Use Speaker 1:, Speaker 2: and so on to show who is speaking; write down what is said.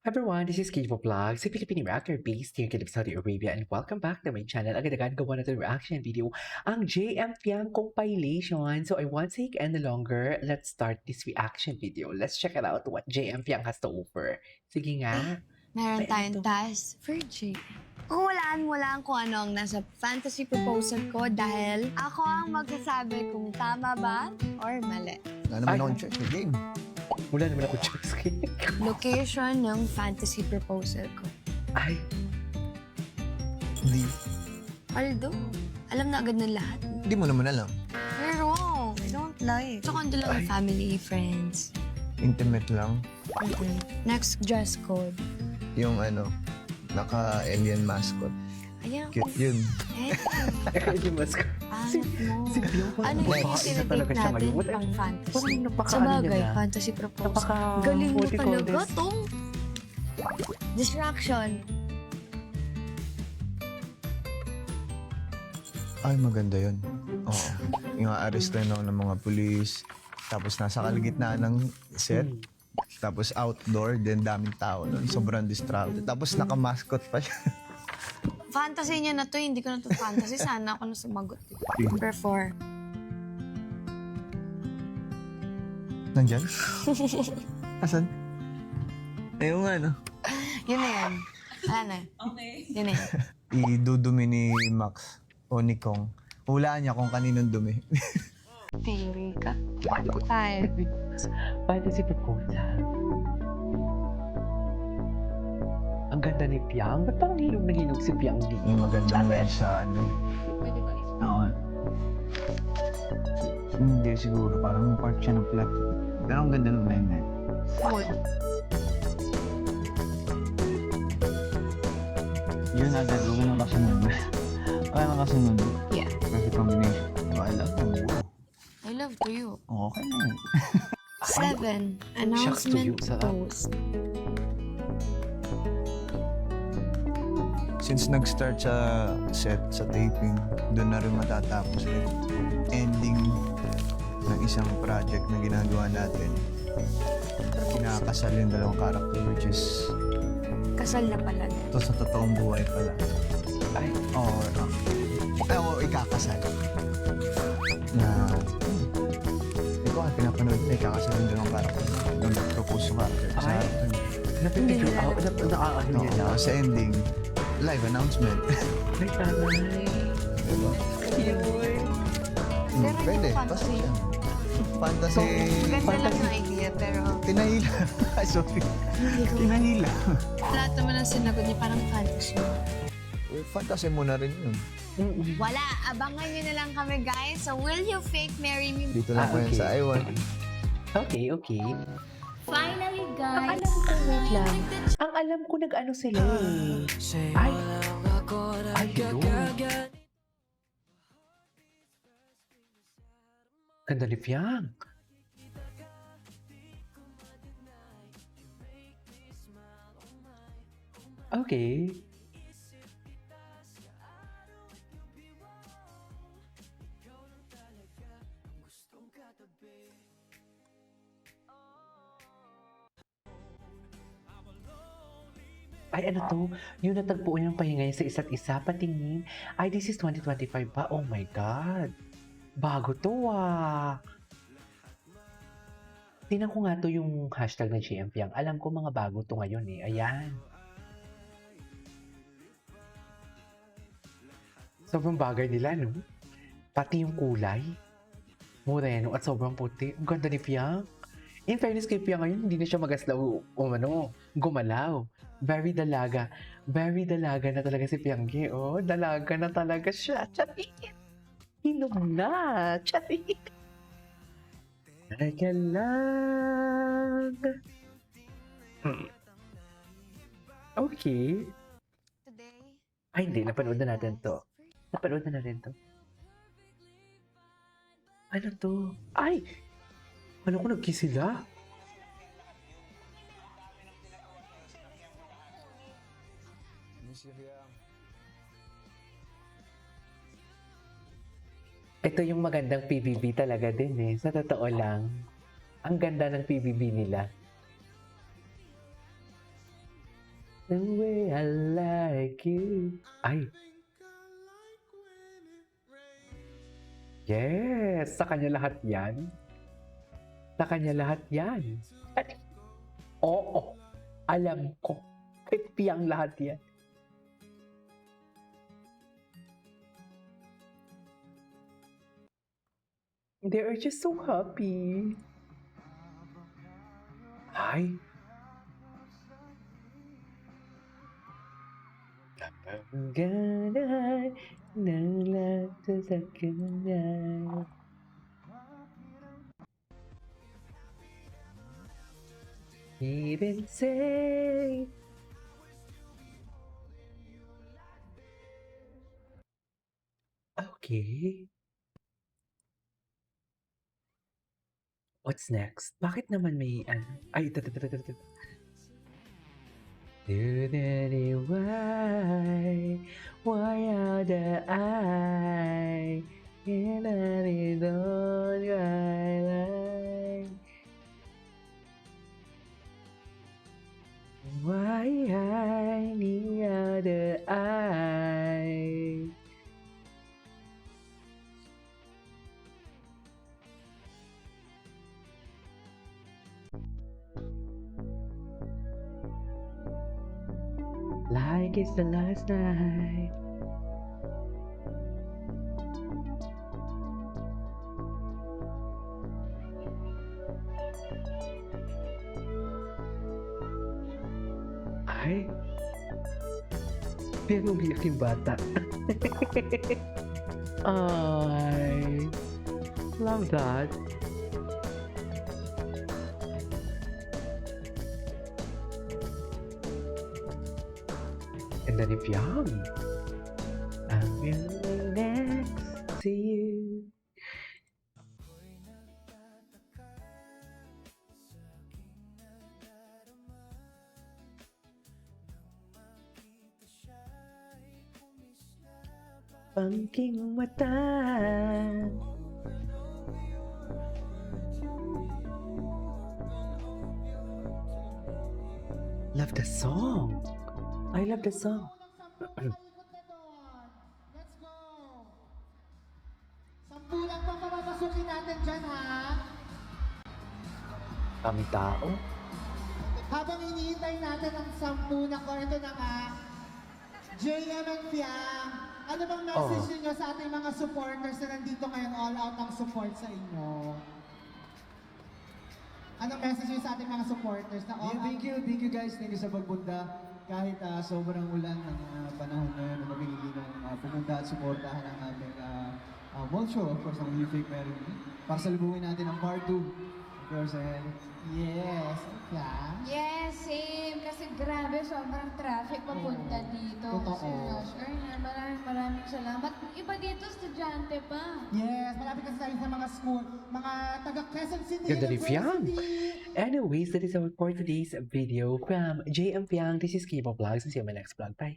Speaker 1: Everyone, this is Kivo Vlog, si Filipino reactor based here in Saudi Arabia, and welcome back to my channel. Agad-agad gawa na ito reaction video, ang JM Fiang compilation. So I won't take any longer. Let's start this reaction video. Let's check it out what JM Fiang has to offer. Sige nga.
Speaker 2: Meron
Speaker 1: May
Speaker 2: tayong
Speaker 1: ano to?
Speaker 2: task for J. Hulaan mo lang kung ano ang nasa fantasy proposal ko dahil ako ang magsasabi kung tama ba or mali.
Speaker 3: Wala naman
Speaker 1: Ay.
Speaker 3: akong check sa game.
Speaker 1: Wala naman ako checks.
Speaker 2: Location ng fantasy proposal ko.
Speaker 1: Ay,
Speaker 3: Hindi.
Speaker 2: Although, alam na agad ng lahat.
Speaker 3: Hindi mo naman alam.
Speaker 2: Pero, I don't lie. So, kung lang
Speaker 1: Ay.
Speaker 2: family, friends.
Speaker 3: Intimate lang.
Speaker 2: Next dress code.
Speaker 3: Yung naka-alien mascot.
Speaker 2: Ayan.
Speaker 3: Cute yun.
Speaker 2: Eh,
Speaker 1: ay, di mas ko.
Speaker 2: angat mo.
Speaker 1: Si Fiang,
Speaker 2: Ano
Speaker 1: parang
Speaker 2: yung
Speaker 1: babae na
Speaker 2: sinadate
Speaker 1: talaga siya
Speaker 2: natin
Speaker 1: ngayon.
Speaker 2: pang fantasy?
Speaker 1: Parang napaka
Speaker 2: Sa
Speaker 1: ano
Speaker 2: bagay,
Speaker 1: niya na.
Speaker 2: fantasy proposal.
Speaker 1: Napaka,
Speaker 2: Galing mo
Speaker 1: what do you call
Speaker 2: talaga,
Speaker 1: this?
Speaker 2: Tong. Distraction.
Speaker 3: Ay, maganda yun. Oo. Yung aarestuhin ako ng mga pulis. Tapos nasa kalagitnaan ng set. Tapos outdoor, then daming tao nun. Sobrang distracted. Tapos naka-mascot pa siya.
Speaker 2: Fantasy niya na to, hindi ko na to fantasy. Sana ako na sumagot. Number 4.
Speaker 3: Nandyan? Asan? Ayun nga, no?
Speaker 2: Yun na yan. Wala na. Okay. Yun na yan.
Speaker 3: Idudumi ni Max o ni Kong. Hulaan niya kung kaninong dumi.
Speaker 2: Theory ka. 5.
Speaker 1: Fantasy proposal. Ang ganda ni Piang. Ba't parang hilog na hilog si Piang di?
Speaker 3: Yung magandang men sa
Speaker 4: Pwede ba?
Speaker 3: Oo. Hindi siguro. Parang part siya ng plot. Pero ang ganda ng men eh.
Speaker 2: Good.
Speaker 3: Yun agad. Huwag nang kasunod. Kaya nang kasunod.
Speaker 2: Yeah.
Speaker 3: Perfect combination. I love you.
Speaker 2: I love to you.
Speaker 3: Okay na yun.
Speaker 2: 7.
Speaker 1: Shucks to you,
Speaker 2: Announcement
Speaker 1: sarap.
Speaker 2: post.
Speaker 3: Since nag-start sa set, sa taping, doon na rin matatapos yung ending ng isang project na ginagawa natin. Kinakasal yung dalawang character, which is
Speaker 2: Kasal na pala.
Speaker 3: ito sa totoong buhay pala.
Speaker 1: Ay,
Speaker 3: Oo, ikakasal. Na, ikaw ang pinapanood na ikakasal yung dalawang character. Nung nag-propose yung character. Sa,
Speaker 1: Ay. napipigil out. Nakakaano niya na.
Speaker 3: sa ending, live announcement.
Speaker 1: Ay, tanay.
Speaker 3: Diba?
Speaker 2: Pero hindi
Speaker 3: Pwede,
Speaker 2: ko fantasy.
Speaker 3: basta siya. Fantasy.
Speaker 2: Ganda lang yung idea, pero
Speaker 3: Tinahila. Sorry.
Speaker 2: hindi ko.
Speaker 3: Tinahila.
Speaker 2: Lahat naman ang sinagot niya parang fantasy.
Speaker 3: Fantasy mo na rin yun.
Speaker 2: Wala. Abangan niyo na lang kami, guys. So, will you fake marry me?
Speaker 3: Dito lang po yan
Speaker 1: okay.
Speaker 3: sa I1.
Speaker 1: Okay, okay.
Speaker 4: Finally,
Speaker 1: Ang
Speaker 4: guys!
Speaker 1: alam ko, wait lang. Ang alam ko nag-ano sila eh. Ay, ay, hello. Ganda ni Fiang. Okay. Ay, ano to? Yung natagpuan ng pahingay sa isa't isa, patingin. Ay, this is 2025 pa? Oh my God. Bago to ah. Tingnan ko nga to yung hashtag ng GM Piang. Alam ko mga bago to ngayon eh. Ayan. Sobrang bagay nila, no? Pati yung kulay. Moreno at sobrang puti. Ang ganda ni Piang. In fairness kay Piang ngayon, hindi na siya magaslaw o gumalaw. Very dalaga. Very dalaga na talaga si Piangge. Oh, dalaga na talaga siya. Charit! Hinom na! Charit! Teka lang. Okay.
Speaker 2: Today,
Speaker 1: Ay, hindi. Napanood na natin to. Napanood na natin to. Ano to? Ay! Ano ko nag-kiss sila? Ito yung magandang PBB talaga din eh. Sa totoo lang. Ang ganda ng PBB nila. The way I like you. Ay. Yes! Sa kanya lahat yan. Sa kanya lahat yan. At, oo. Alam ko. Kay Piang lahat yan. They are just so happy. Ay. Napangganay ng lahat sa kanya. Even say okay. What's next? Bakit naman may ano? Ay, ito. Why are the I and I don't cry? Why I need the I? Like it's the last night. Ay. Pero umiyak yung bata. Ay. Love that. And then if young, I'm really next to you. Pangking mata. Love the song. I love the song.
Speaker 5: Let's go! Sampu lang pa papapasukin natin dyan, ha?
Speaker 1: Kami tao.
Speaker 5: Habang hinihintay natin ang 10 na ko, ito na nga. JM and Fiang, ano bang message niyo sa ating mga supporters na nandito ngayon, all out ang support sa inyo? Anong message niyo sa ating mga supporters na all out?
Speaker 6: Thank you guys. Thank you sa pagpunta. Kahit sobrang ulan ng panahon ngayon na mabili ng pumunta at suportahan ang aming mall show. Of course, ang You Fake Mary Me. Para salubungin natin ang part 2. Of course,
Speaker 5: Yes, Fiang.
Speaker 4: Yes, same. Kasi grabe, sobrang traffic papunta dito.
Speaker 5: Totoo.
Speaker 4: Sir Josh Erner, maraming salamat. Iba dito, estudyante pa.
Speaker 5: Yes, malapit kasi tayo sa mga school, mga taga Quezon City
Speaker 1: Ganda ni Fiang.
Speaker 5: University.
Speaker 1: Anyways, that is our for today's video from JM Piang. This is K-pop Vlogs and see you in my next vlog. Bye.